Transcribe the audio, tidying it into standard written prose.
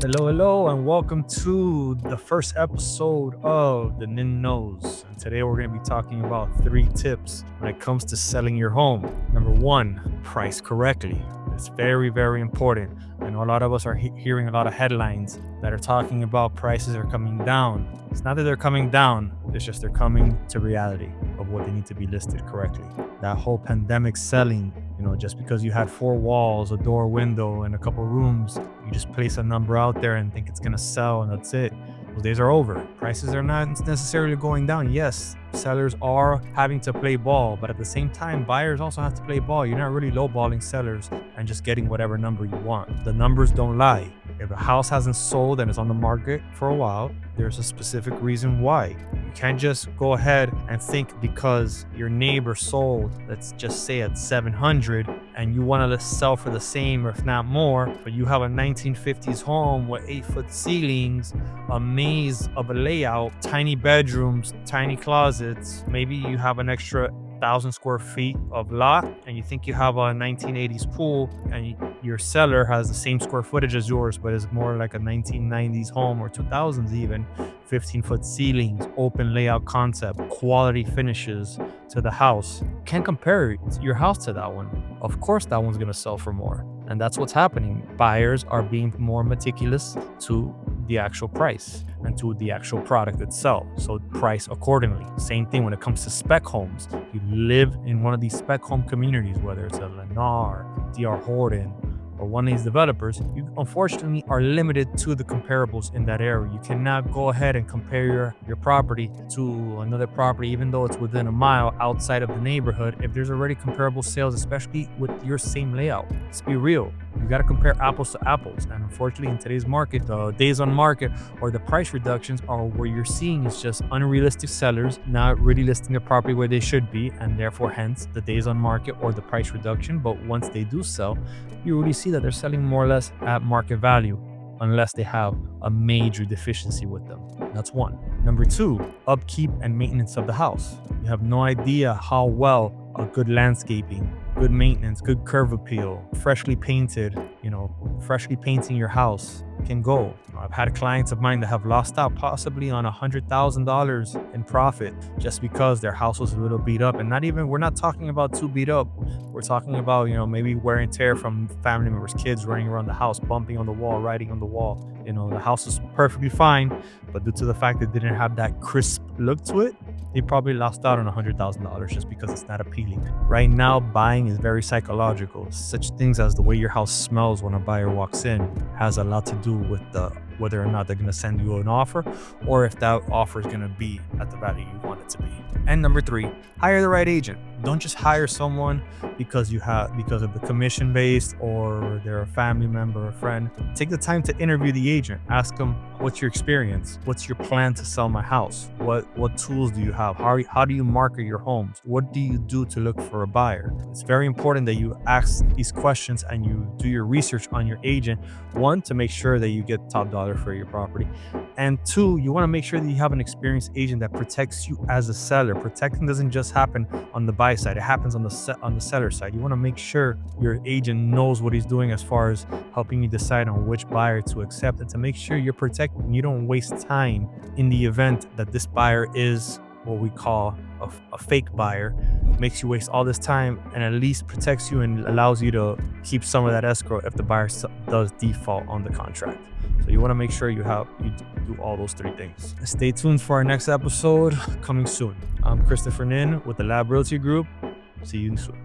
Hello, and welcome to the first episode of the Nin Knows. And today we're going to be talking about 3 tips when it comes to selling your home. Number 1, price correctly. It's very important. I know a lot of us are hearing a lot of headlines that are talking about prices are coming down. It's not that they're coming down, it's just they're coming to reality of what they need to be listed correctly. That whole pandemic selling, just because you had 4 walls, a door, window, and a couple rooms, you just place a number out there and think it's going to sell and that's it. Those days are over. Prices are not necessarily going down. Yes, sellers are having to play ball, but at the same time, buyers also have to play ball. You're not really lowballing sellers and just getting whatever number you want. The numbers don't lie. If a house hasn't sold and it's on the market for a while, there's a specific reason why. You can't just go ahead and think because your neighbor sold, let's just say at 700, and you want to sell for the same or if not more, but you have a 1950s home with 8-foot ceilings, a maze of a layout, tiny bedrooms, tiny closets. Maybe you have an extra 1,000 square feet of lot and you think you have a 1980s pool and your seller has the same square footage as yours, but is more like a 1990s home or 2000s even. 15-foot ceilings, open layout concept, quality finishes to the house. Can't compare your house to that one. Of course that one's going to sell for more. And that's what's happening. Buyers are being more meticulous to the actual price and to the actual product itself. So price accordingly. Same thing when it comes to spec homes. You live in one of these spec home communities, whether it's a Lennar, DR Horton, or one of these developers, you unfortunately are limited to the comparables in that area. You cannot go ahead and compare your property to another property, even though it's within a mile outside of the neighborhood, if there's already comparable sales, especially with your same layout. Let's be real. You got to compare apples to apples. And unfortunately, in today's market, the days on market or the price reductions are where you're seeing is just unrealistic sellers not really listing their property where they should be, and therefore hence the days on market or the price reduction. But once they do sell, you really see that they're selling more or less at market value unless they have a major deficiency with them. That's one. Number 2, upkeep and maintenance of the house. You have no idea how well a good landscaping, good maintenance, good curb appeal, freshly painted, freshly painting your house can go. I've had clients of mine that have lost out possibly on $100,000 in profit just because their house was a little beat up. And we're not talking about too beat up. We're talking about, maybe wear and tear from family members, kids running around the house, bumping on the wall, riding on the wall. The house is perfectly fine, but due to the fact that it didn't have that crisp look to it, they probably lost out on $100,000 just because it's not appealing. Right now, buying is very psychological. Such things as the way your house smells when a buyer walks in has a lot to do with whether or not they're going to send you an offer or if that offer is going to be at the value you want it to be. And number 3, hire the right agent. Don't just hire someone because of the commission based or they're a family member or friend. Take the time to interview the agent. Ask them, what's your experience? What's your plan to sell my house? What tools do you have? How do you market your homes? What do you do to look for a buyer? It's very important that you ask these questions and you do your research on your agent. 1, to make sure that you get top dollar for your property. And 2, you want to make sure that you have an experienced agent that protects you as a seller. Protecting doesn't just happen on the buy side, it happens on the seller side. You want to make sure your agent knows what he's doing as far as helping you decide on which buyer to accept and to make sure you're protected and you don't waste time in the event that this buyer is what we call a fake buyer. Makes you waste all this time and at least protects you and allows you to keep some of that escrow if the buyer does default on the contract. So you want to make sure you do all those 3 things. Stay tuned for our next episode coming soon. I'm Christopher Nin with the Lab Realty Group. See you soon.